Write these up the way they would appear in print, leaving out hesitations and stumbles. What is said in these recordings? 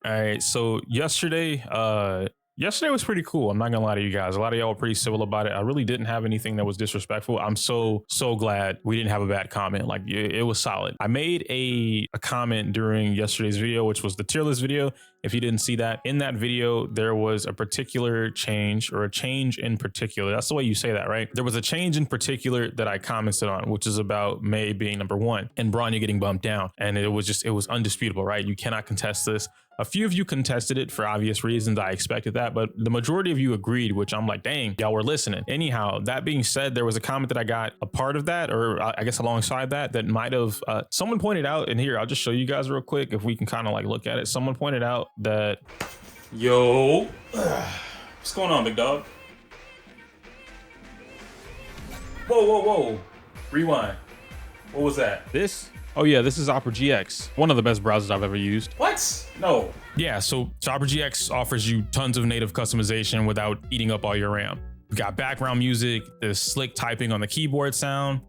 All right, so yesterday was pretty cool. I'm not gonna lie to you guys. A lot of y'all were pretty civil about it. I really didn't have anything that was disrespectful. I'm so glad we didn't have a bad comment. Like it was solid. I made a comment during yesterday's video, which was the tier list video. If you didn't see that, in that video, there was a particular change, or a change in particular. That's the way you say that, right? There was a change in particular that I commented on, which is about Mei being #1 and Bronya getting bumped down. And it was undisputable, right? You cannot contest this. A few of you contested it for obvious reasons. I expected that, but the majority of you agreed, which I'm like, dang, y'all were listening. Anyhow, that being said, there was a comment that I got a part of that, or I guess alongside that might have, someone pointed out, and here, I'll just show you guys real quick if we can kind of like look at it. Someone pointed out that, yo, what's going on, big dog? Whoa. Rewind. What was that? This? Oh yeah, this is Opera GX, one of the best browsers I've ever used. What? No. Yeah, so Opera GX offers you tons of native customization without eating up all your RAM. You got background music, the slick typing on the keyboard sound.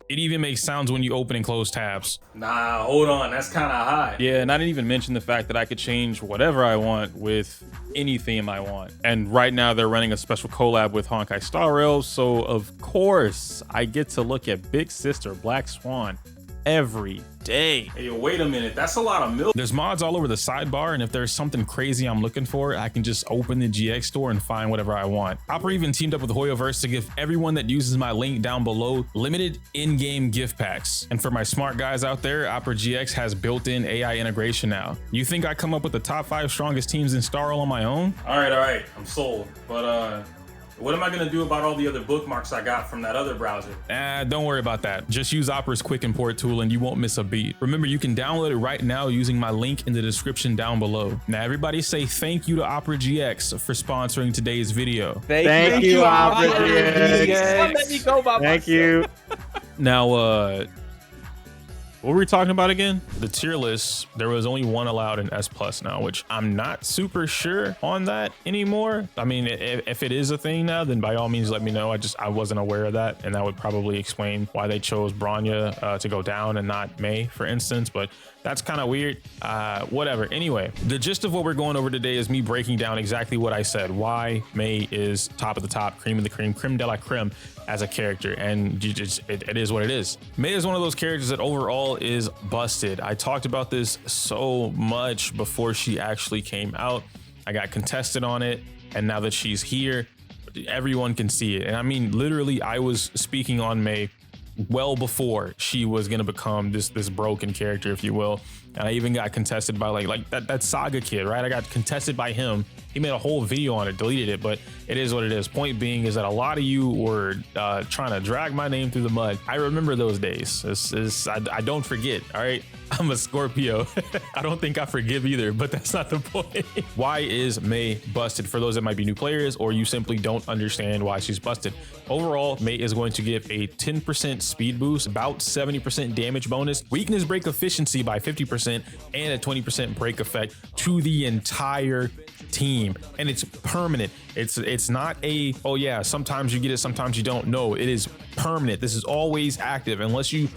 It even makes sounds when you open and close tabs. Nah, hold on, that's kind of high. Yeah, and I didn't even mention the fact that I could change whatever I want with any theme I want. And right now they're running a special collab with Honkai Star Rail, so of course I get to look at Big Sister Black Swan every day. Hey, yo, wait a minute, that's a lot of milk. There's mods all over the sidebar, and if there's something crazy I'm looking for, I can just open the GX store and find whatever I want. Opera even teamed up with Hoyoverse to give everyone that uses my link down below limited in-game gift packs. And for my smart guys out there, Opera GX has built-in AI integration now. You think I come up with the top 5 strongest teams in Star Rail on my own? All right, I'm sold. But what am I gonna do about all the other bookmarks I got from that other browser? Don't worry about that. Just use Opera's quick import tool and you won't miss a beat. Remember, you can download it right now using my link in the description down below. Now, everybody say thank you to Opera GX for sponsoring today's video. Thank you, Opera GX. Let me go by Thank you. Now, what were we talking about again? The tier list, there was only one allowed in S Plus now, which I'm not super sure on that anymore. I mean, if it is a thing now, then by all means, let me know. I wasn't aware of that, and that would probably explain why they chose Bronya to go down and not Mei, for instance, but that's kind of weird. Whatever. Anyway, the gist of what we're going over today is me breaking down exactly what I said, why Mei is top of the top, cream of the cream, creme de la creme as a character, and it is what it is. Mei is one of those characters that overall is busted. I talked about this so much before she actually came out. I got contested on it, and now that she's here, everyone can see it. And I mean, literally, I was speaking on Mei well before she was gonna become this broken character, if you will. And I even got contested by like that Saga kid, right? I got contested by him. He made a whole video on it, deleted it, but it is what it is. Point being is that a lot of you were trying to drag my name through the mud. I remember those days. I don't forget, all right? I'm a Scorpio. I don't think I forgive either, but that's not the point. Why is Mei busted? For those that might be new players, or you simply don't understand why she's busted. Overall, Mei is going to give a 10% speed boost, about 70% damage bonus, weakness break efficiency by 50%, and a 20% break effect to the entire team. And it's permanent. It's not a, oh yeah, sometimes you get it, sometimes you don't. No, it is permanent. This is always active unless you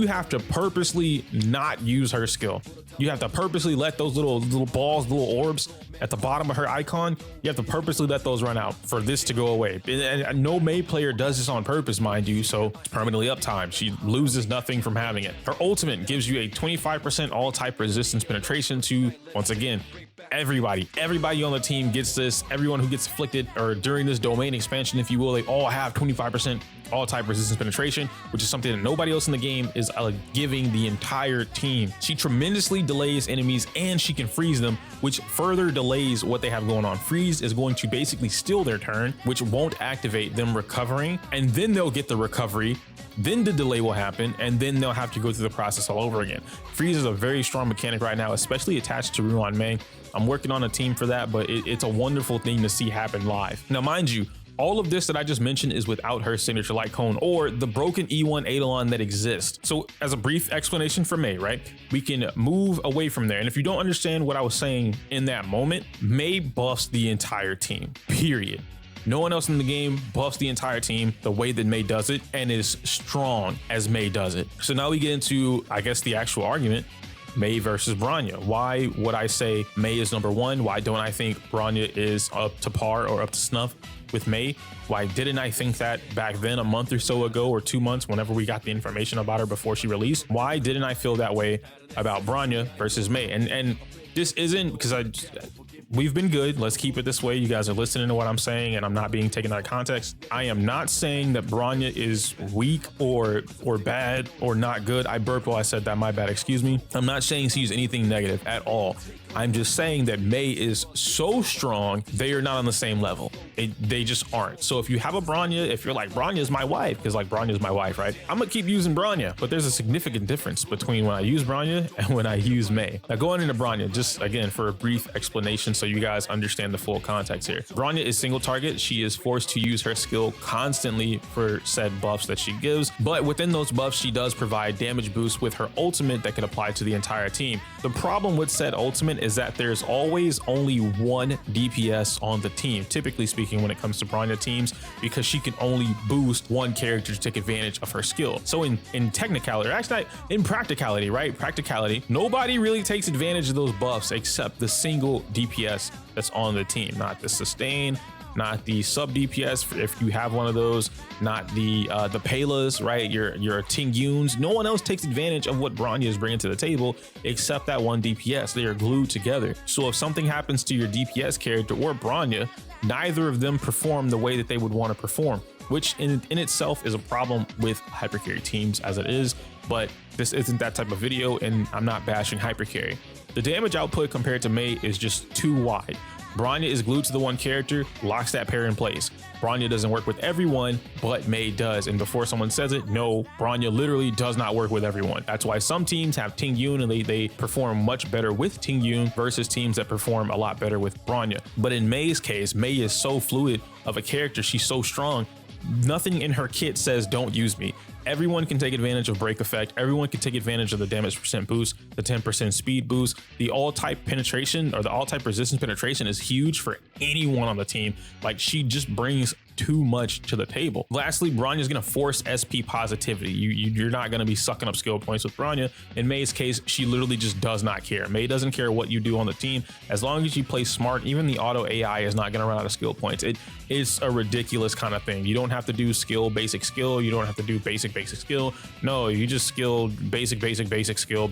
have to purposely not use her skill. You have to purposely let those little balls, little orbs at the bottom of her icon, you have to purposely let those run out for this to go away. And no Mei player does this on purpose, mind you, so it's permanently uptime. She loses nothing from having it. Her ultimate gives you a 25% all type resistance penetration to, once again, everybody on the team gets this. Everyone who gets afflicted, or during this domain expansion, if you will, they all have 25% all type resistance penetration, which is something that nobody else in the game is giving the entire team. She tremendously delays enemies, and she can freeze them, which further delays what they have going on. Freeze is going to basically steal their turn, which won't activate them recovering, and then they'll get the recovery. Then the delay will happen, and then they'll have to go through the process all over again. Freeze is a very strong mechanic right now, especially attached to Ruan Mei. I'm working on a team for that, but it's a wonderful thing to see happen live. Now, mind you, all of this that I just mentioned is without her signature light cone or the broken E1 Eidolon that exists. So as a brief explanation for Mei, right, we can move away from there. And if you don't understand what I was saying in that moment, Mei buffs the entire team, period. No one else in the game buffs the entire team the way that Mei does it, and is strong as Mei does it. So now we get into, I guess, the actual argument. Mei versus Bronya. Why would I say Mei is number one? Why don't I think Bronya is up to par or up to snuff with Mei? Why didn't I think that back then, a month or so ago, or 2 months, whenever we got the information about her before she released? Why didn't I feel that way about Bronya versus Mei? And this isn't because we've been good. Let's keep it this way. You guys are listening to what I'm saying, and I'm not being taken out of context. I am not saying that Bronya is weak or bad or not good. I burped while I said that. My bad. Excuse me. I'm not saying she's anything negative at all. I'm just saying that Mei is so strong, they are not on the same level. They just aren't. So if you have a Bronya, if you're like, Bronya is my wife, because like Bronya is my wife, right? I'm gonna keep using Bronya, but there's a significant difference between when I use Bronya and when I use Mei. Now going into Bronya, just again for a brief explanation so you guys understand the full context here. Bronya is single target. She is forced to use her skill constantly for said buffs that she gives, but within those buffs, she does provide damage boosts with her ultimate that can apply to the entire team. The problem with said ultimate is that there's always only one DPS on the team, typically speaking, when it comes to Bronya teams, because she can only boost one character to take advantage of her skill. So in technicality, or actually in practicality, right? Practicality, nobody really takes advantage of those buffs except the single DPS that's on the team, not the sustain, not the sub DPS if you have one of those, not the Pelas, right? Your Ting Yuns. No one else takes advantage of what Bronya is bringing to the table except that one DPS. They are glued together. So if something happens to your DPS character or Bronya, neither of them perform the way that they would want to perform, which in itself is a problem with hypercarry teams as it is, but this isn't that type of video and I'm not bashing hypercarry. The damage output compared to Mei is just too wide. Bronya is glued to the one character, locks that pair in place. Bronya doesn't work with everyone, but Mei does. And before someone says it, no, Bronya literally does not work with everyone. That's why some teams have Ting Yun and they perform much better with Ting Yun versus teams that perform a lot better with Bronya. But in Mei's case, Mei is so fluid of a character. She's so strong. Nothing in her kit says don't use me. Everyone can take advantage of break effect. Everyone can take advantage of the damage percent boost, the 10% speed boost. The all type penetration or the all type resistance penetration is huge for anyone on the team. Like, she just brings too much to the table. Lastly, Bronya is going to force SP positivity. You're not going to be sucking up skill points with Bronya. In Mei's case, she literally just does not care. Mei doesn't care what you do on the team. As long as you play smart, even the auto AI is not going to run out of skill points. It's a ridiculous kind of thing. You don't have to do basic skill. You don't have to do basic skill. No, you just skill basic skill,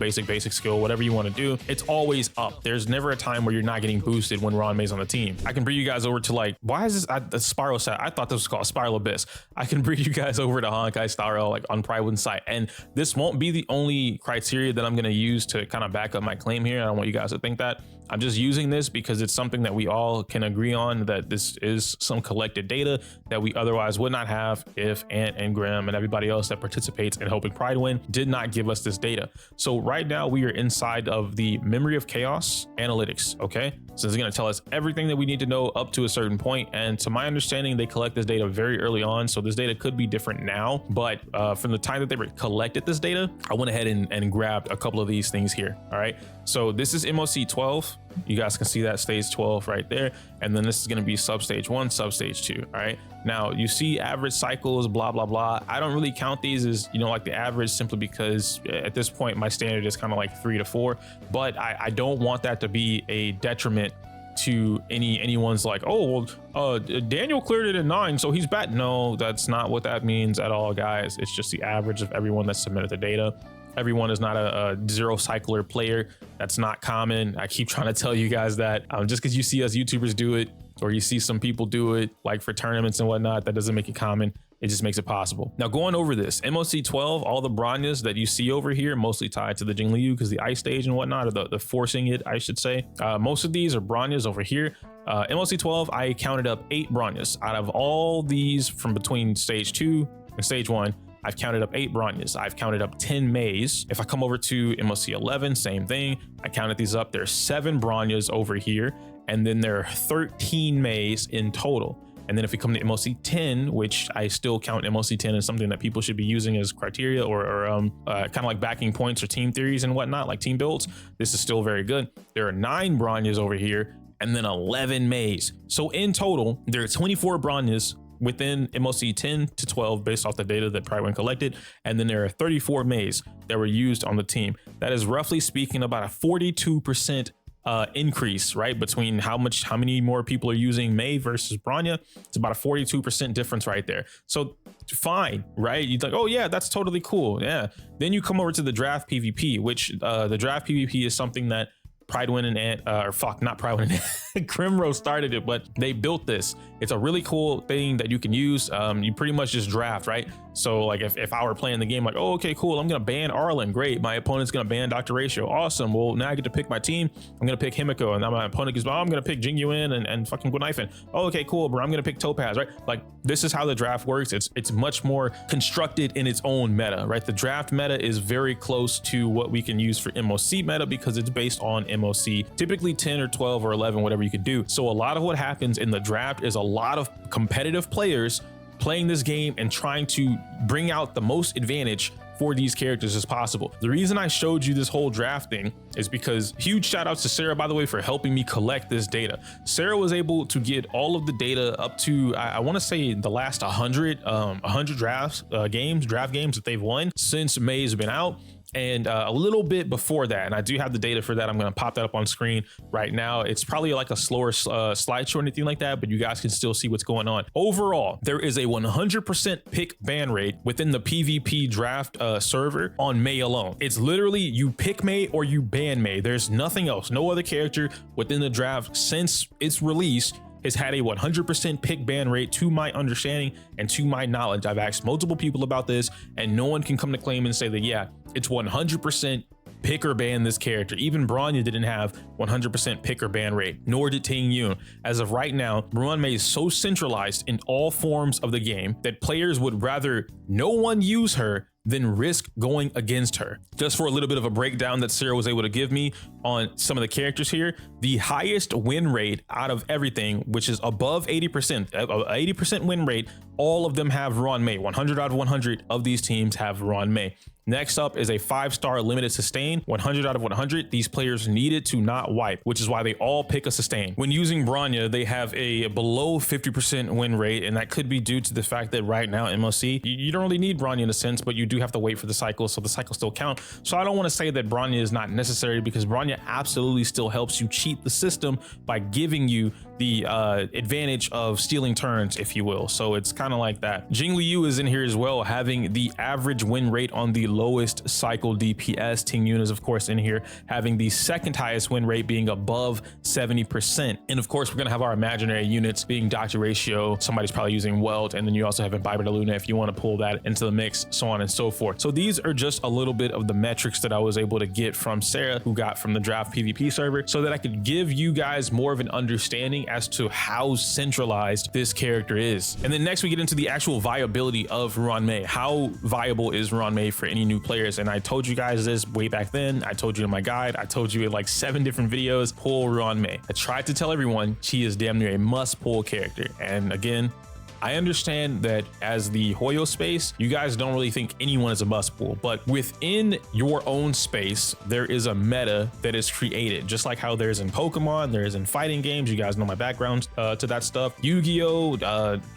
whatever you want to do. It's always up. There's never a time where you're not getting boosted when Ruan Mei's on the team. I can bring you guys over to, like, why is this a Spiral set? I thought this was called Spiral Abyss. I can bring you guys over to Honkai Star Rail, like on Pride site. And this won't be the only criteria that I'm going to use to kind of back up my claim here. I don't want you guys to think that. I'm just using this because it's something that we all can agree on, that this is some collected data that we otherwise would not have if Ant and Grim and everybody else that participates in Helping Pride Win did not give us this data. So right now we are inside of the Memory of Chaos analytics, okay? So it's going to tell us everything that we need to know up to a certain point. And to my understanding, they collect this data very early on. So this data could be different now, but from the time that they collected this data, I went ahead and grabbed a couple of these things here. All right. So this is MOC 12. You guys can see that stage 12 right there. And then this is going to be substage 1, substage 2. All right. Now you see average cycles, blah, blah, blah. I don't really count these as, like the average, simply because at this point, my standard is kind of like 3 to 4, but I don't want that to be a detriment to anyone's like, oh, well, Daniel cleared it in 9, so he's bad. No, that's not what that means at all, guys. It's just the average of everyone that submitted the data. Everyone is not a zero cycler player. That's not common. I keep trying to tell you guys that just because you see us YouTubers do it, or you see some people do it like for tournaments and whatnot, that doesn't make it common. It just makes it possible. Now going over this, MOC 12, all the Bronyas that you see over here, mostly tied to the Jingliu because the ice stage and whatnot, or the forcing it, I should say. Most of these are Bronyas over here. MOC 12, I counted up 8 Bronyas. Out of all these from between stage 2 and stage 1, I've counted up 8 Bronyas. I've counted up 10 Meis. If I come over to MOC 11, same thing. I counted these up. There's 7 Bronyas over here, and then there are 13 Meis in total. And then if we come to MOC 10, which I still count MOC 10 as something that people should be using as criteria or kind of like backing points or team theories and whatnot, like team builds, this is still very good. There are 9 Bronyas over here and then 11 Meis. So in total, there are 24 Bronyas within MOC 10 to 12 based off the data that Pride collected. And then there are 34 Meis that were used on the team. That is roughly speaking about a 42% increase, right? Between how many more people are using Mei versus Bronya. It's about a 42% difference right there. So fine, right? You're like, oh yeah, that's totally cool. Yeah. Then you come over to the draft PvP, which the draft PvP is something that Pridewin and not Pridewin and Crimro started it, but they built this. It's a really cool thing that you can use. You pretty much just draft, right? So like if I were playing the game, like, oh, okay, cool, I'm gonna ban Arlen. Great, my opponent's gonna ban Dr. Ratio. Awesome. Well, now I get to pick my team. I'm gonna pick Himiko, and now my opponent goes, oh, I'm gonna pick Jingyuin and fucking Guanifan. Oh, okay, cool, bro. I'm gonna pick Topaz, right? Like this is how the draft works. It's much more constructed in its own meta, right? The draft meta is very close to what we can use for MOC meta because it's based on MOC, typically 10 or 12 or 11, whatever you could do. So a lot of what happens in the draft is a lot of competitive players playing this game and trying to bring out the most advantage for these characters as possible. The reason I showed you this whole draft thing is because huge shout outs to Sarah, by the way, for helping me collect this data. Sarah was able to get all of the data up to, I want to say the last 100 draft games that they've won since Mei's been out. And a little bit before that, and I do have the data for that. I'm going to pop that up on screen right now. It's probably like a slower slideshow or anything like that, but you guys can still see what's going on. Overall, there is a 100% pick ban rate within the PvP draft server on Mei alone. It's literally you pick Mei or you ban Mei. There's nothing else. No other character within the draft since its release has had a 100% pick ban rate to my understanding and to my knowledge. I've asked multiple people about this and no one can come to claim and say that, yeah, it's 100% pick or ban this character. Even Bronya didn't have 100% pick or ban rate, nor did Ting Yun. As of right now, Ruan Mei is so centralized in all forms of the game that players would rather no one use her than risk going against her. Just for a little bit of a breakdown that Sarah was able to give me on some of the characters here, the highest win rate out of everything, which is above 80% win rate, all of them have Ruan Mei. 100 out of 100 of these teams have Ruan Mei. Next up is a 5-star limited sustain, 100 out of 100. These players needed to not wipe, which is why they all pick a sustain. When using Bronya, they have a below 50% win rate, and that could be due to the fact that right now MOC, you don't really need Bronya in a sense, but you do have to wait for the cycle, so the cycles still count. So I don't want to say that Bronya is not necessary, because Bronya absolutely still helps you cheat the system by giving you the advantage of stealing turns, if you will. So it's kind of like that. Jingliu is in here as well, having the average win rate on the lowest cycle DPS. Ting Yun is of course in here, having the second highest win rate, being above 70%. And of course, we're gonna have our imaginary units being Dr. Ratio. Somebody's probably using Welt, and then you also have Imbiber de Luna if you want to pull that into the mix, so on and so forth. So these are just a little bit of the metrics that I was able to get from Sarah, who got from the draft PvP server, so that I could give you guys more of an understanding as to how centralized this character is. And then next we get into the actual viability of Ruan Mei. How viable is Ruan Mei for any new players? And I told you guys this way back then. I told you in my guide. I told you in like 7 different videos, pull Ruan Mei. I tried to tell everyone she is damn near a must pull character. And again, I understand that as the Hoyo space, you guys don't really think anyone is a must pull, but within your own space, there is a meta that is created, just like how there's in Pokemon, there is in fighting games. You guys know my background to that stuff. Yu-Gi-Oh,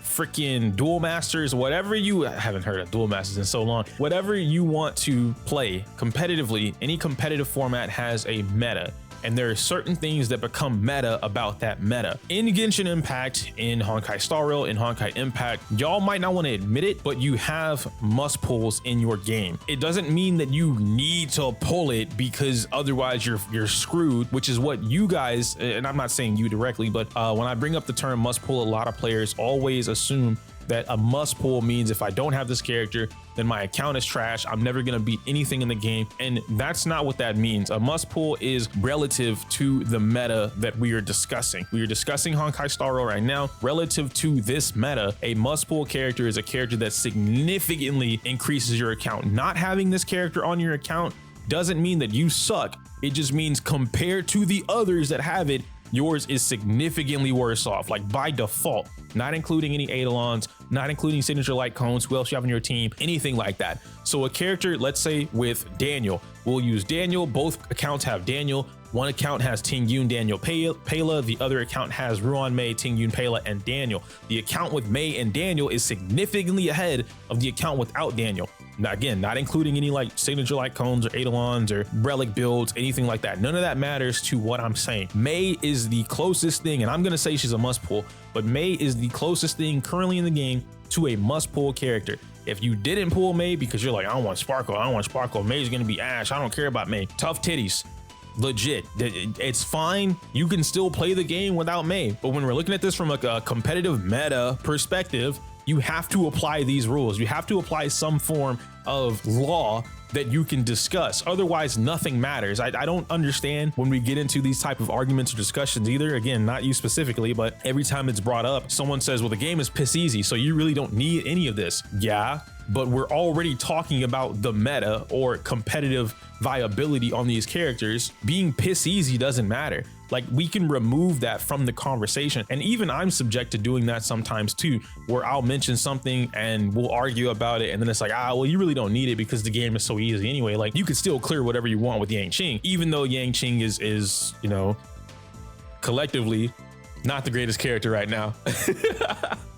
freaking Duel Masters, whatever I haven't heard of Duel Masters in so long. Whatever you want to play competitively, any competitive format has a meta. And there are certain things that become meta about that meta. In Genshin Impact, in Honkai Star Rail, in Honkai Impact, y'all might not want to admit it, but you have must pulls in your game. It doesn't mean that you need to pull it, because otherwise you're screwed, which is what you guys, and I'm not saying you directly, but when I bring up the term must pull, a lot of players always assume that a must pull means if I don't have this character, then my account is trash. I'm never gonna beat anything in the game. And that's not what that means. A must pull is relative to the meta that we are discussing. We are discussing Honkai Star Rail right now. Relative to this meta, a must pull character is a character that significantly increases your account. Not having this character on your account doesn't mean that you suck. It just means compared to the others that have it, yours is significantly worse off, like by default, not including any Eidolons, not including signature light cones, who else you have on your team, anything like that. So a character, let's say with Daniel, we'll use Daniel, both accounts have Daniel. One account has Ting Yun, Daniel, Pela. The other account has Ruan Mei, Ting Yun, Pela, and Daniel. The account with Mei and Daniel is significantly ahead of the account without Daniel. Now, again, not including any like signature light cones or eidolons or relic builds, anything like that. None of that matters to what I'm saying. Mei is the closest thing, and I'm gonna say she's a must pull, but Mei is the closest thing currently in the game to a must pull character. If you didn't pull Mei because you're like, I don't want Sparkle, I don't want Sparkle, Mei's gonna be Ash, I don't care about Mei. Tough titties. Legit, it's fine. You can still play the game without Mei. But when we're looking at this from like a competitive meta perspective, you have to apply these rules. You have to apply some form of law that you can discuss. Otherwise, nothing matters. I don't understand when we get into these type of arguments or discussions either. Again, not you specifically, but every time it's brought up, someone says, well, the game is piss easy, so you really don't need any of this. Yeah, but we're already talking about the meta or competitive viability on these characters. Being piss easy doesn't matter. Like, we can remove that from the conversation. And even I'm subject to doing that sometimes too, where I'll mention something and we'll argue about it. And then it's like, well, you really don't need it because the game is so easy anyway. Like, you could still clear whatever you want with Yang-Qing, even though Yang-Qing is, you know, collectively not the greatest character right now.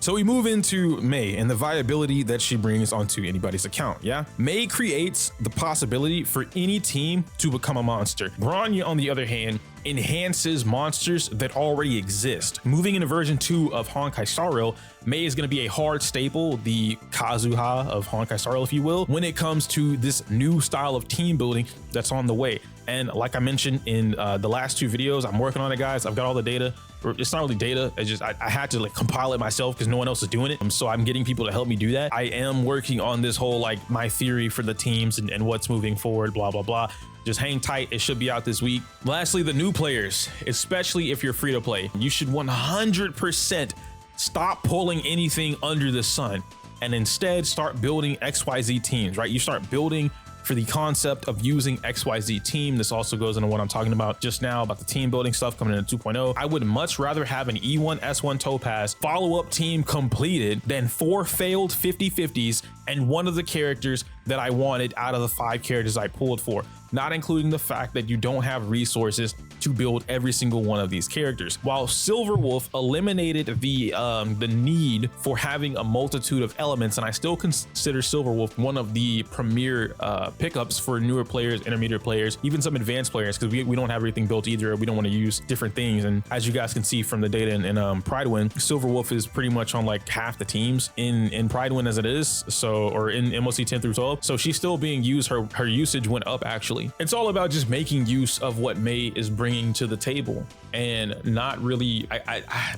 So we move into Mei and the viability that she brings onto anybody's account. Yeah, Mei creates the possibility for any team to become a monster. Bronya, on the other hand, enhances monsters that already exist. Moving into version 2 of Honkai Star Rail, Mei is going to be a hard staple, the Kazuha of Honkai Star Rail, if you will, when it comes to this new style of team building that's on the way. And like I mentioned in the last 2 videos, I'm working on it, guys. I've got all the data. It's not really data. It's just I had to like compile it myself because no one else is doing it. So I'm getting people to help me do that. I am working on this whole like my theory for the teams and what's moving forward, blah, blah, blah. Just hang tight. It should be out this week. Lastly, the new players, especially if you're free to play, you should 100% stop pulling anything under the sun and instead start building XYZ teams, right? You start building for the concept of using XYZ team. This also goes into what I'm talking about just now about the team building stuff coming into 2.0. I would much rather have an E1 S1 Topaz follow-up team completed than 4 failed 50/50s and one of the characters that I wanted out of the 5 characters I pulled for, not including the fact that you don't have resources to build every single one of these characters. While Silverwolf eliminated the need for having a multitude of elements, and I still consider Silverwolf one of the premier pickups for newer players, intermediate players, even some advanced players, because we don't have everything built either. We don't want to use different things. And as you guys can see from the data in Pridewind, Silverwolf is pretty much on like half the teams in Pridewind as it is, so, or in MOC 10 through 12. So she's still being used. Her usage went up actually. It's all about just making use of what Mei is bringing to the table and not really.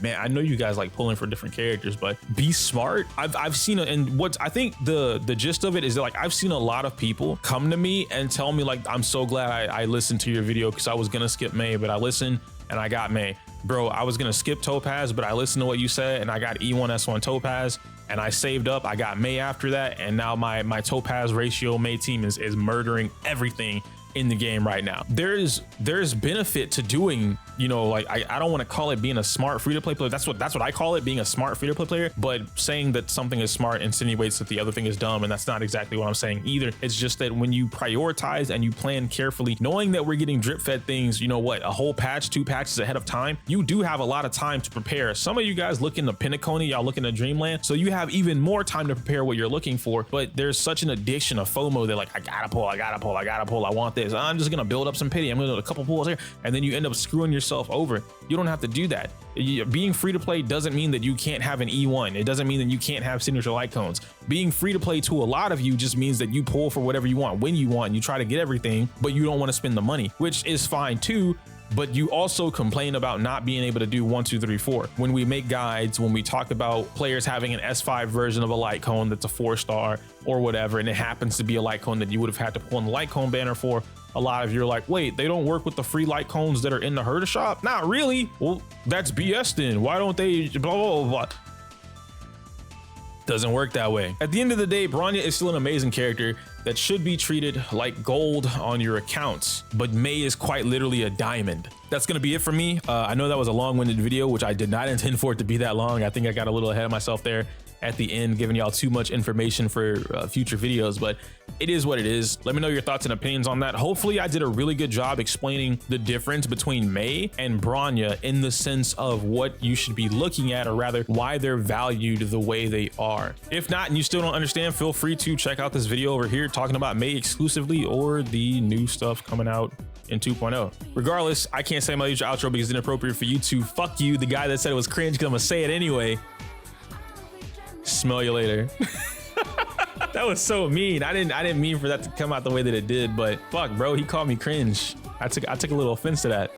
Man, I know you guys like pulling for different characters, but be smart. I've seen it, and what I think the gist of it is that like I've seen a lot of people come to me and tell me like, I'm so glad I listened to your video because I was gonna skip Mei, but I listened and I got Mei. Bro, I was gonna skip Topaz, but I listened to what you said and I got E1 S1 Topaz and I saved up. I got Mei after that, and now my Topaz ratio Mei team is murdering everything in the game right now. There's benefit to doing, you know, like I don't want to call it being a smart free-to-play player. That's what I call it, being a smart free-to-play player, but saying that something is smart insinuates that the other thing is dumb, and that's not exactly what I'm saying either. It's just that when you prioritize and you plan carefully, knowing that we're getting drip-fed things, you know what, a whole patch, 2 patches ahead of time, you do have a lot of time to prepare. Some of you guys look into Pinnacle, y'all look into Dreamland, so you have even more time to prepare what you're looking for, but there's such an addiction of FOMO that like, I gotta pull, I want this. I'm just gonna build up some pity. I'm gonna do a couple pulls here, and then you end up screwing yourself over. You don't have to do that. Being free to play doesn't mean that you can't have an E1. It doesn't mean that you can't have signature light cones. Being free to play to a lot of you just means that you pull for whatever you want, when you want, and you try to get everything, but you don't want to spend the money, which is fine too. But you also complain about not being able to do 1, 2, 3, 4. When we make guides, when we talk about players having an S5 version of a light cone that's a 4-star or whatever, and it happens to be a light cone that you would have had to pull in the light cone banner for, a lot of you are like, wait, they don't work with the free light cones that are in the herder shop? Not really. Well, that's BS then. Why don't they blah, blah, blah. Doesn't work that way. At the end of the day, Bronya is still an amazing character that should be treated like gold on your accounts, but Mei is quite literally a diamond. That's gonna be it for me. I know that was a long-winded video, which I did not intend for it to be that long. I think I got a little ahead of myself there. at the end, giving y'all too much information for future videos, but it is what it is. Let me know your thoughts and opinions on that. Hopefully I did a really good job explaining the difference between Mei and Bronya in the sense of what you should be looking at, or rather why they're valued the way they are. If not, and you still don't understand, feel free to check out this video over here talking about Mei exclusively or the new stuff coming out in 2.0. Regardless, I can't say my usual outro because it's inappropriate for you to. Fuck you, the guy that said it was cringe, because I'm gonna say it anyway. Smell you later. That was so mean. I didn't mean for that to come out the way that it did, but fuck, bro, he called me cringe. I took a little offense to that.